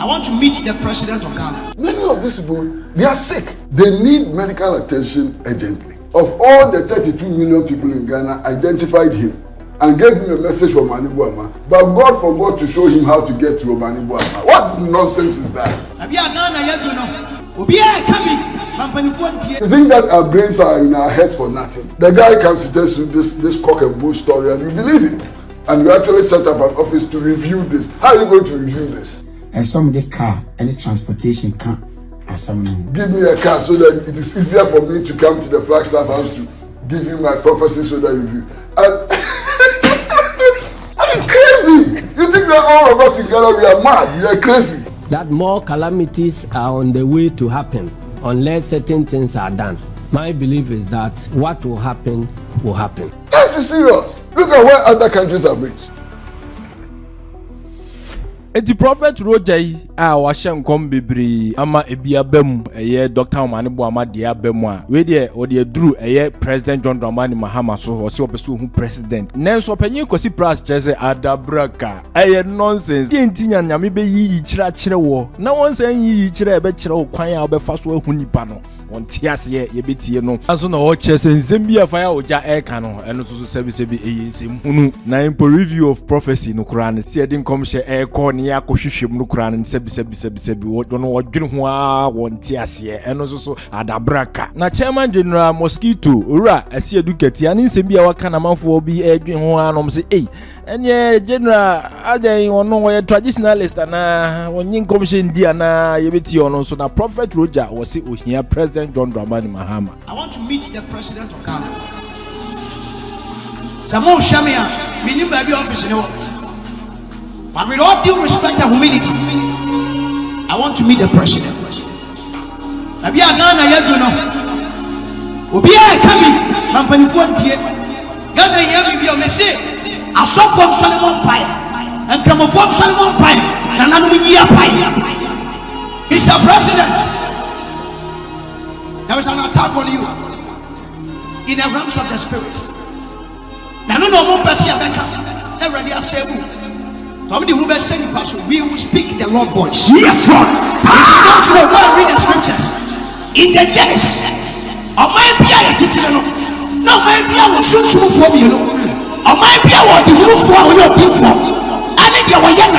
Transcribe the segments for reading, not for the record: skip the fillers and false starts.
I want to meet the president of Ghana. Many of these people, they are sick. They need medical attention urgently. Of all the 32 million people in Ghana, identified him and gave him a message from Manibuama. But God forgot to show him how to get to Manibuama. What nonsense is that? You think that our brains are in our heads for nothing? The guy comes to tell you this cock and bull story and you believe it. And you actually set up an office to review this. How are you going to review this? And some the car, any transportation can't. Give me a car so that it is easier for me to come to the Flagstaff house to give you my prophecy so that you review. And I'm crazy. You think that all of us in Ghana we are mad? You are crazy. That more calamities are on the way to happen unless certain things are done. My belief is that what will happen will happen. Let's be serious. Look at where other countries have reached. The prophet Roja washem kom bebre ama ebia bem eye Dr. Manibuama dia bemwa we de ode duru eye President John Dramani Mahama so o se opeso hu president nenso panyin Kwesi Pratt jese adabraka eye nonsense yentinya nyame be yi kira kire wo na wonsan yi kire e be kire wo kwan a obefa so ahu nipa no on tiase ye betie no aso na o chese nsem bia fa ya oja eka no eno so sebi eye nsem hunu na impo review of prophecy no Quran se edin kom she eko ne ya kohwehwem no Quran sebi wono wodwene ho a won tiase eno so adabraka na chairman general mosquito ora Asiedu Nketia ne nsem bia waka na manfo bi edwen ho anom se enye general aden ono wo traditionalist na wonyin kom she ndia na ye betie ono so na prophet Roja wo se ohia president John Dramani Mahama. I want to meet the president of Ghana. Samo Shamia, mini baby office in the office. But with all due respect and humility, I want to meet the president. Maybe a Ghana you know. Obi a coming, Mampani Fontie. Ghana yemi bi o me say, I saw from Solomon fire. And come from Solomon fire. Na nanu yi fire. He's the president. There is an attack on you in the realms of the spirit. Now, no more person already Asiedu. Somebody who will send you, we will speak the Lord voice. Yes, Lord. That's what we read the scriptures. In the days of my beer, no, my beer will shoot you for me. Or my beer will do you for your people. I need your young.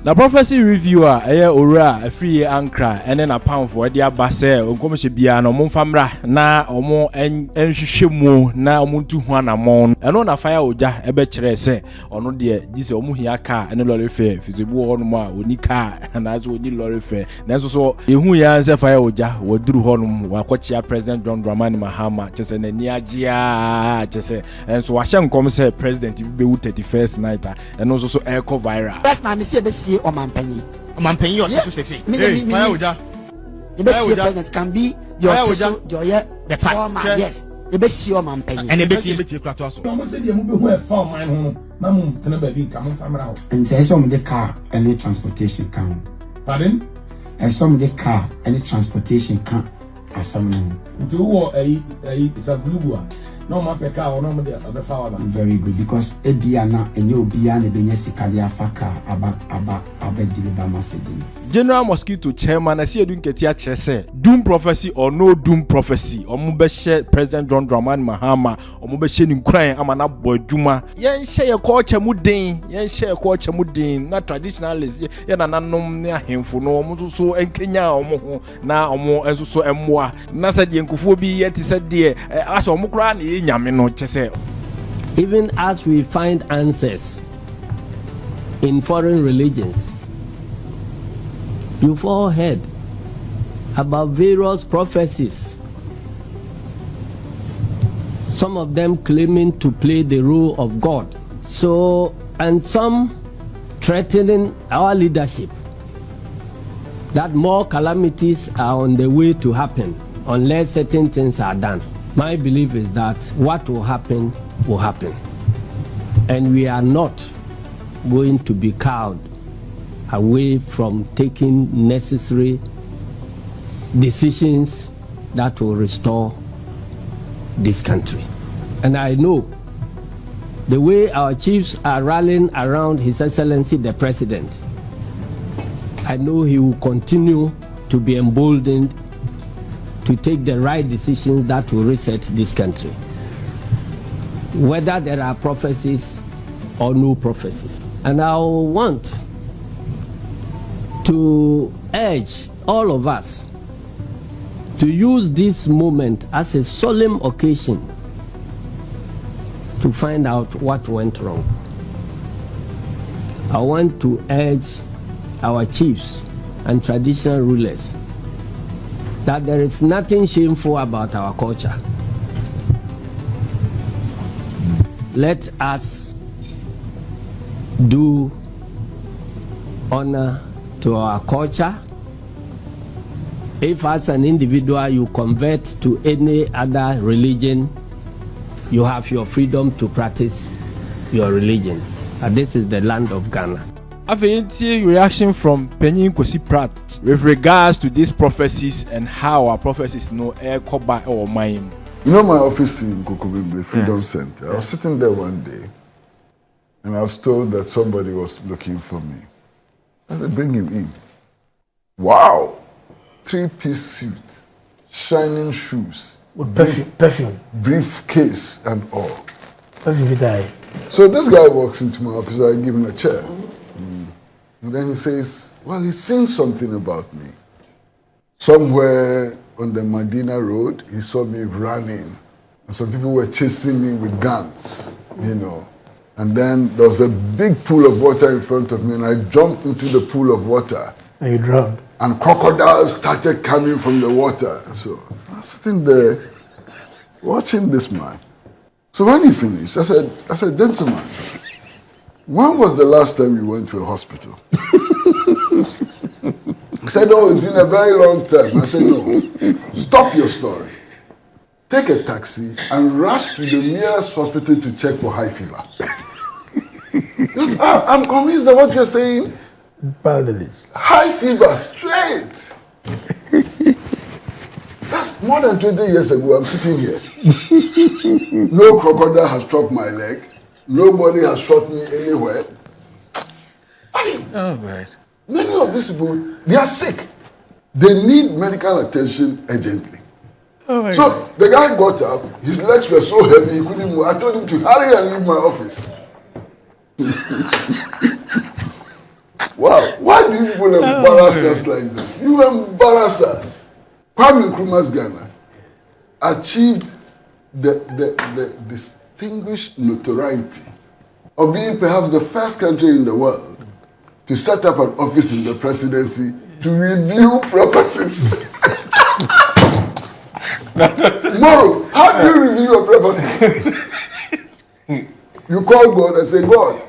Na prophecy reviewer ora afri ankra ene na pamfo de abase onkomhye bia na omfamra na omo enhwehwemu na omuntu hu anamon eno na fire oja ebe kire se ono de gise omu hia ka ene lorry fair fizebu honum a onika na aso oni lorry fair na so ehu ya se fire oja woduru honum wakochia president John Dramani Mahama chese na ni agea chese enso wa hye nkom se president bi bewu 31st night eno so echo viral That's na me see or Mampenny. Mampenny or sexy. The best can be your the past. Yes, the best your Mampenny. And the best you to us. Almost said you move for my home. Mamma, baby, come from out. And say some of the car, any transportation can. Pardon? And some of the car, any transportation can. As some do is a blue. No mapeka or no the father. Very good, because Ebiana and you Biana Benyesi Kadia Faka about deliver message. General Mosquito Chairman Asiedu Nketia chese doom prophecy or no doom prophecy or mubeshe President John Dramani Mahama or mubeshe nkran amana bodwuma yen share culture mudin na traditionalist ye na nanom ne ahemfo no omo so enkenya omo ho na omo enso so emmoa na se de nkofo bi ye ti se de asa omo kra na ye nyame no chese. Even as we find answers in foreign religions, you've all heard about various prophecies, some of them claiming to play the role of God, and some threatening our leadership, that more calamities are on the way to happen unless certain things are done. My belief is that what will happen, and we are not going to be cowed away from taking necessary decisions that will restore this country. And I know the way our chiefs are rallying around His Excellency the President, I know he will continue to be emboldened to take the right decisions that will reset this country, whether there are prophecies or no prophecies. And I want to urge all of us to use this moment as a solemn occasion to find out what went wrong. I want to urge our chiefs and traditional rulers that there is nothing shameful about our culture. Let us do honor to our culture. If as an individual you convert to any other religion, you have your freedom to practice your religion. And this is the land of Ghana. After reaction from Penny Kwesi Pratt with regards to these prophecies and how our prophecies know air by our mind. You know my office in Kokobimble Freedom Center. I was sitting there one day and I was told that somebody was looking for me. I said, bring him in. Wow! 3-piece suit, shining shoes, with perfume, briefcase and all. perfume. So this guy walks into my office, I give him a chair. And then he says, well, he's seen something about me. Somewhere on the Medina Road, he saw me running. And some people were chasing me with guns, you know. And then there was a big pool of water in front of me, and I jumped into the pool of water. And you drowned. And crocodiles started coming from the water. So I was sitting there watching this man. So when he finished, I said, gentlemen, when was the last time you went to a hospital? He said, oh, it's been a very long time. I said, no, stop your story. Take a taxi and rush to the nearest hospital to check for high fever. Because I'm convinced that what you're saying, high fever, straight. That's more than 20 years ago, I'm sitting here. No crocodile has struck my leg. Nobody has shot me anywhere. Many of these people, they are sick. They need medical attention urgently. So the guy got up, his legs were so heavy he couldn't move. I told him to hurry and leave my office. Wow, why do you people embarrass us like this? You embarrass us. Kwame Nkrumah's Ghana achieved the distinguished notoriety of being perhaps the first country in the world to set up an office in the presidency to review prophecies. Tomorrow, how do you review a prophecy? You call God and say, God,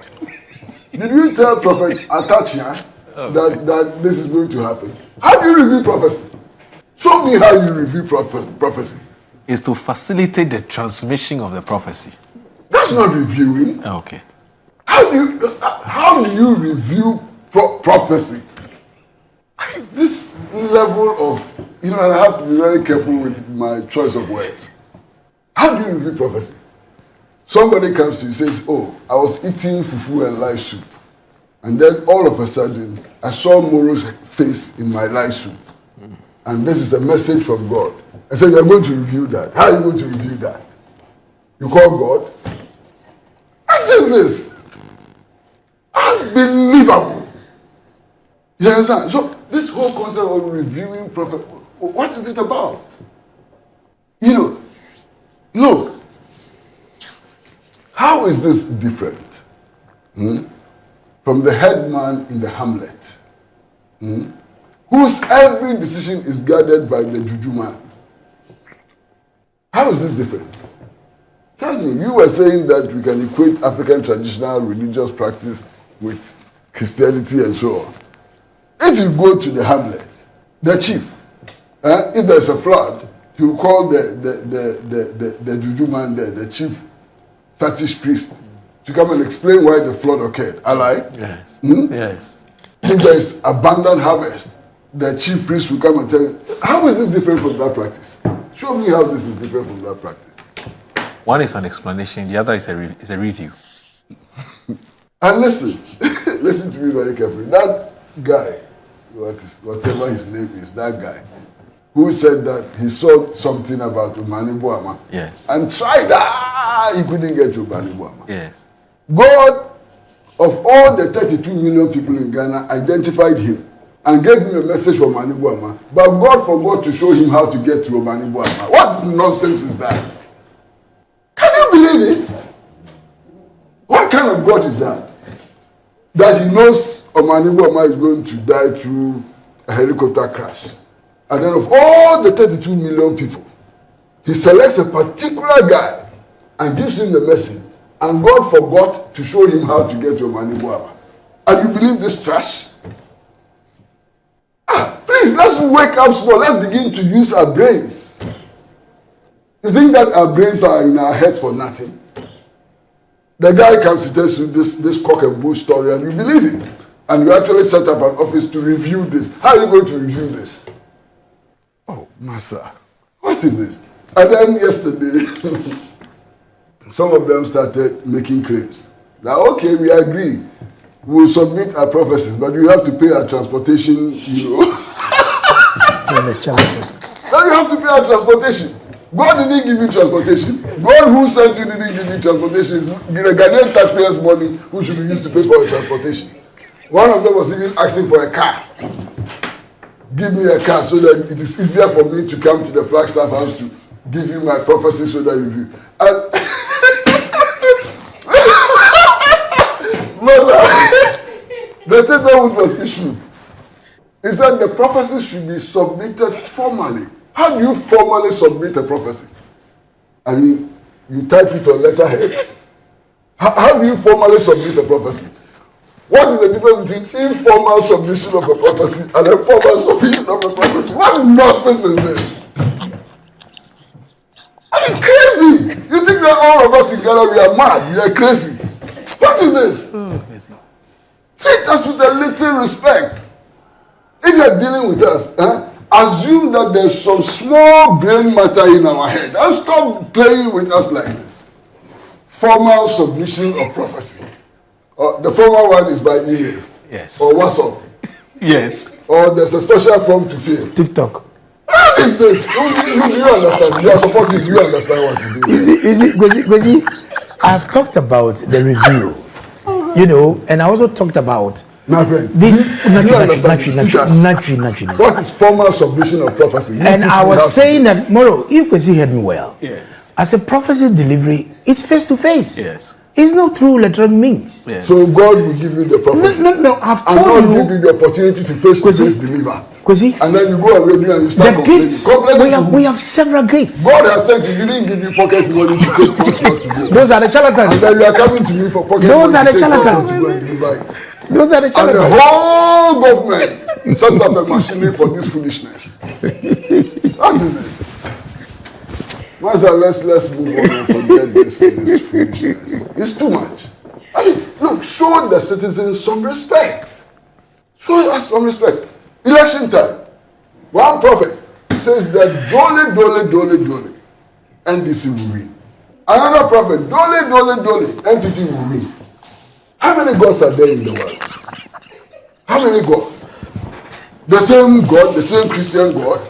did you tell Prophet Atachia that this is going to happen? How do you review prophecy? Show me how you review prophecy. Is to facilitate the transmission of the prophecy. That's not reviewing. Okay. How do you review prophecy? This level of, and I have to be very careful with my choice of words. How do you review prophecy? Somebody comes to you and says, oh, I was eating fufu and live soup. And then all of a sudden, I saw Moro's face in my live soup. And this is a message from God. I said, you're going to review that. How are you going to review that? You call God? What is this? Unbelievable. You understand? So this whole concept of reviewing prophet, what is it about? Look, how is this different from the headman in the hamlet, whose every decision is guided by the juju man? How is this different? Tell me, you were saying that we can equate African traditional religious practice with Christianity and so on. If you go to the hamlet, the chief, if there's a flood, he will call the juju man there, the chief fetish priest, to come and explain why the flood occurred. Ally? Yes. Yes. If there is abundant harvest, the chief priest will come and tell you, how is this different from that practice? Show me how this is different from that practice. One is an explanation, the other is a review. And listen, listen to me very carefully. That guy, whatever his name is, that guy, who said that he saw something about Umani Buama. Yes. And tried, he couldn't get to Umani Buama. Yes. God, of all the 32 million people in Ghana, identified him and gave him a message from Umani Buama, but God forgot to show him how to get to Umani Buama. What nonsense is that? Can you believe it? What kind of God is that? That he knows Umani Buama is going to die through a helicopter crash. And then of all the 32 million people, he selects a particular guy and gives him the message. And God forgot to show him how to get to Umani Buama. And you believe this trash? Please, let's wake up small. Let's begin to use our brains. You think that our brains are in our heads for nothing? The guy comes to tell you this cock and bull story and you believe it. And you actually set up an office to review this. How are you going to review this? Oh, Massa, what is this? And then yesterday, some of them started making claims. Now, okay, we agree. We'll submit our prophecies, but you have to pay our transportation, Now you have to pay our transportation. God didn't give you transportation. God who sent you didn't give you transportation. It's the Ghanaian taxpayers' money who should be used to pay for your transportation. One of them was even asking for a car. Give me a car so that it is easier for me to come to the Flagstaff house to give you my prophecy so that you view. And the statement was issued. He said the prophecy should be submitted formally. How do you formally submit a prophecy? I mean, you type it on letterhead. How do you formally submit a prophecy? What is the difference between informal submission of a prophecy and a formal submission of a prophecy? What nonsense is this? Are you crazy? You think that all of us in Ghana, we are mad? You are crazy. What is this? Treat us with a little respect. If you are dealing with us, assume that there's some small brain matter in our head. And stop playing with us like this. Formal submission of prophecy. The formal one is by email. Yes. Or WhatsApp. Yes. Or there's a special form to fill. TikTok. What is this? You understand? You are supporting. You understand what you do. Kwesi, I've talked about the review, and I also talked about my friend. This naturally. What is formal submission of prophecy? And I was saying that, Moro, if Kwesi heard me well, yes. As a prophecy delivery, it's face to face. Yes. It's not through electronic means. Yes. So God will give you the prophecy. No. I've told you. And God give you the opportunity to face to face deliver. Kwesi, and then you go already and you start complaining. We have several gifts. God has said you didn't give you pocket money to take transport to go. Those are the charlatans. And then you are coming to me for pocket Those money are to the take charlatans. to go and deliver. Those are the charlatans. And the whole government sets up a machinery for this foolishness. What is this? Master, let's move on and forget this foolishness. It's too much. I mean, look, show the citizens some respect. Show us some respect. Election time. One prophet says that dole, NDC will win. Another prophet, dole, NPP will win. How many gods are there in the world? How many gods? The same God, the same Christian God.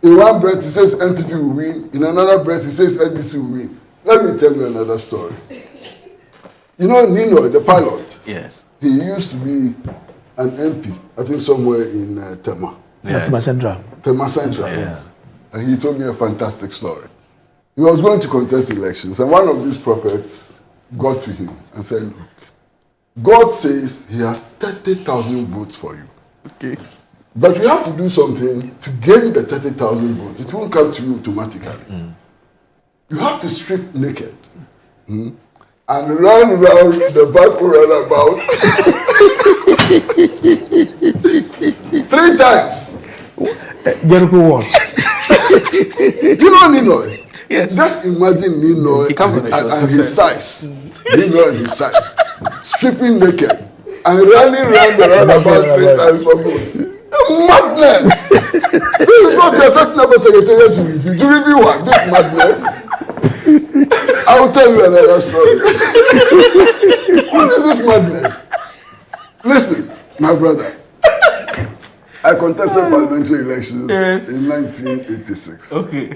In one breath he says NPP will win. In another breath he says NDC will win. Let me tell you another story. You know Nino, the pilot? Yes. He used to be an MP, I think somewhere in Tema. Yes. Tema Central. Tema Central, yes. And he told me a fantastic story. He was going to contest elections, and one of these prophets got to him and said, look, God says he has 30,000 votes for you. Okay. But you have to do something to gain the 30,000 votes. It won't come to you automatically. You have to strip naked and run around the back runabout 3 times. Jericho wall. You know Ninoy? Yes. Just imagine Ninoy and his size. Ninoy and his size. Stripping naked and running around the runabout 3 times for votes. Madness! This is what they are setting up a secretariat to review. To review what? This madness? I will tell you another story. What is this madness? Listen, my brother. I contested parliamentary elections in 1986. Okay.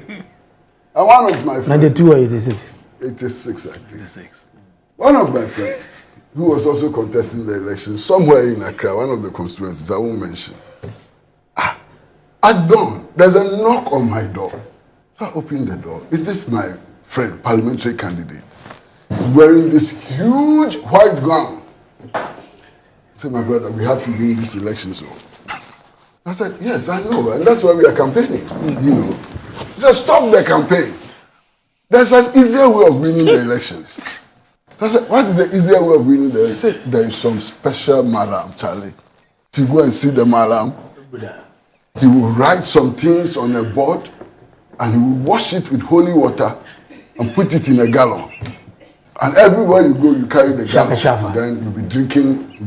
And one of my friends... 92 or 86? 86, I think. 86. One of my friends, who was also contesting the election somewhere in Accra, one of the constituencies, I won't mention. At dawn, there's a knock on my door. So I opened the door. Is this my friend, parliamentary candidate? He's wearing this huge white gown. I said, my brother, we have to win this election, so... I said, yes, I know, and that's why we are campaigning, you know. He said, stop the campaign. There's an easier way of winning the elections. So I said, what is the easier way of winning the elections? He said, there is some special malam, Charlie. If you go and see the malam, he will write some things on a board, and he will wash it with holy water and put it in a gallon. And everywhere you go, you carry the gallon. Then you'll be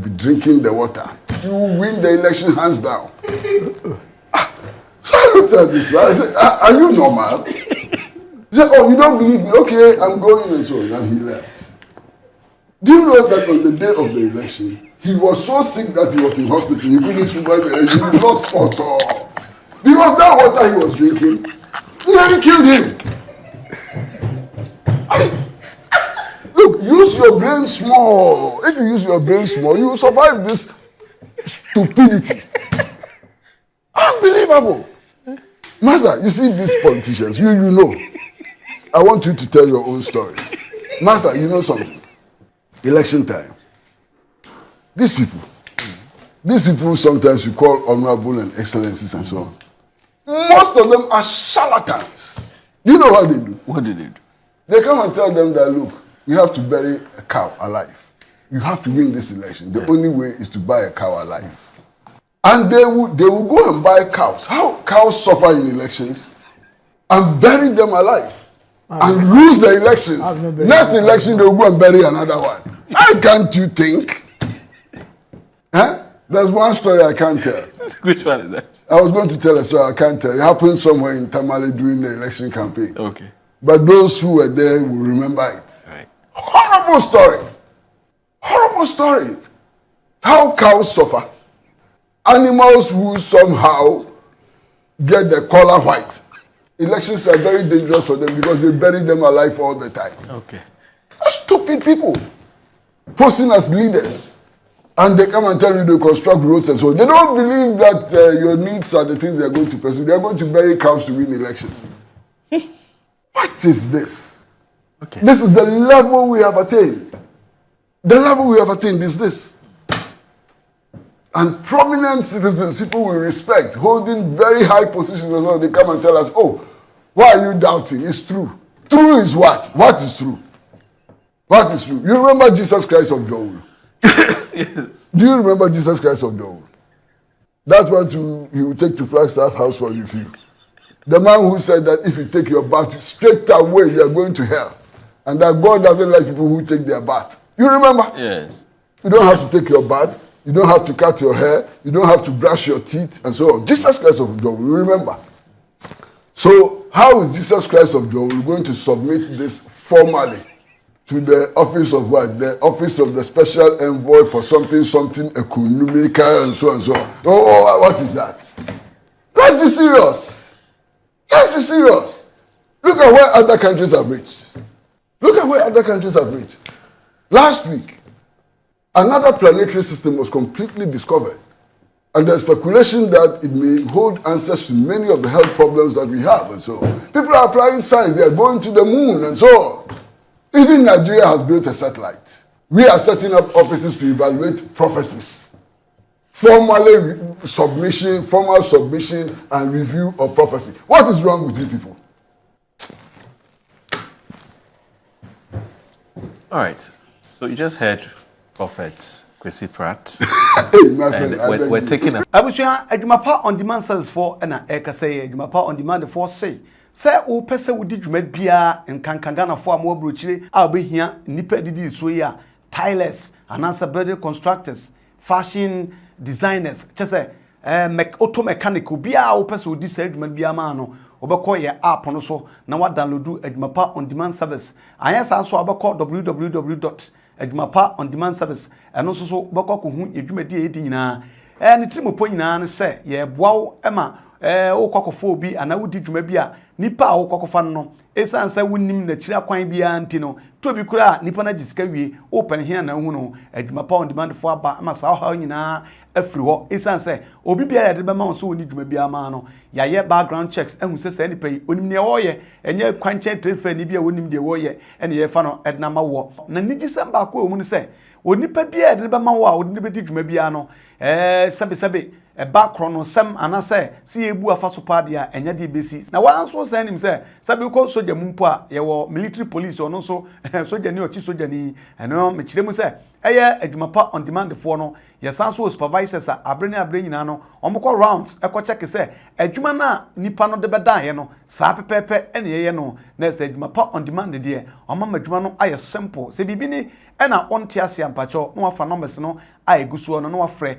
drinking the water. You will win the election hands down. So I looked at this guy. I said, are you normal? He said, oh, you don't believe me? Okay, I'm going and so on. And he left. Do you know that on the day of the election, he was so sick that he was in hospital. He couldn't survive the election. He lost water. Because that water he was drinking nearly killed him. Look, use your brain small. If you use your brain small, you will survive this stupidity. Unbelievable. Master, you see these politicians, you know. I want you to tell your own stories. Master, you know something. Election time. These people sometimes you call honorable and excellencies and so on. Most of them are charlatans. Do you know what they do? What do they do? They come and tell them that, look, you have to bury a cow alive. You have to win this election. The only way is to buy a cow alive. And they will go and buy cows. How cows suffer in elections and bury them alive and lose the elections. Next election, they will go and bury another one. How can't you think? Huh? There's one story I can't tell. Which one is that? I was going to tell a story I can't tell. It happened somewhere in Tamale during the election campaign. Okay. But those who were there will remember it. Right. Horrible story. Horrible story. How cows suffer. Animals who somehow get the color white. Elections are very dangerous for them because they bury them alive all the time. Okay. Stupid people posing as leaders. And they come and tell you they construct roads and so on. They don't believe that your needs are the things they are going to pursue. They are going to bury cows to win elections. What is this? Okay. This is the level we have attained. The level we have attained is this. And prominent citizens, people we respect, holding very high positions as well, they come and tell us, oh, why are you doubting? It's true. True is what? What is true? What is true? You remember Jesus Christ of Joel? Yes. Do you remember Jesus Christ of Joel? That's what he will take to Flagstaff House for review. The man who said that if you take your bath straight away, you are going to hell. And that God doesn't like people who take their bath. You remember? Yes. You don't have to take your bath. You don't have to cut your hair. You don't have to brush your teeth and so on. Jesus Christ of Joel, you remember? So how is Jesus Christ of Joel going to submit this formally to the office of what? The office of the special envoy for something economical and so on and so on. Oh, what is that? Let's be serious. Let's be serious. Look at where other countries have reached. Look at where other countries have reached. Last week, another planetary system was completely discovered. And there's speculation that it may hold answers to many of the health problems that we have and so on. People are applying science. They are going to the moon and so on. Even Nigeria has built a satellite. We are setting up offices to evaluate prophecies. Formal submission and review of prophecy. What is wrong with you people? All right. So you just heard Prophet Kwesi Pratt. Hey, my friend, and we're taking a... Abusua adwumapa on demand service for na eka say adwumapa on demand for say o pese wo di dwuma bia nkankangana for am obrochire a obehia nipa didi so ya tilers anasa building constructors fashion designers chese auto mechanic bia wo pese wo di say adwuma bia ma no wobɛkɔ yɛ app no so na wa download adwuma pa on demand service anya saa so abɛkɔ www.adwumapa-on-demand-service ɛno nso so wobɛkɔ ko hu adwumadi a yɛdi nyinaa ne tirimupo nyinaa no sɛ yɛboa wo ma wokɔkɔfa obi anaa wodi dwuma bi a nipa a wokɔkɔfa no ɛsiane sɛ wonim n'akyiri akwan biara nti no to bi kura nipa na gisika wie open here na hu no adwuma pa on demand fo aba ama saa ha nyinaa afiri hɔ ɛsiane sɛ obi biara yɛde bɛma wo so woni dwuma biara ma no yɛayɛ background checks ɛhu sɛ saa nipa yi onim deɛ wɔyɛ ɛnyɛ kwankyɛn trefa ni bi a wonim deɛ wɔyɛ ɛne yɛfa no ɛdena ma wɔ na nigisɛm baako wɔ mu no sɛ onipa biara yɛde bɛma wo a wode bɛdi dwuma biara no sɛbe eba krono sem anase si ebu afa so pa dia enya de besi na wa anso san nim se sabi ko soja mu mpo a ye wo military police ono so soja ni ochi soja ni eno me kire mu se eye adwuma pa on demand for no ye san so supervisors a abre nyina no omko rounds eko check se adwuma na nipa no de beda ye no saa pepepe ene ye no na se adwuma pa on demand de omama adwuma no aye simple se bibi ni ena onte ase ampacho no wafa numbers no aye gusuo no no wafrɛ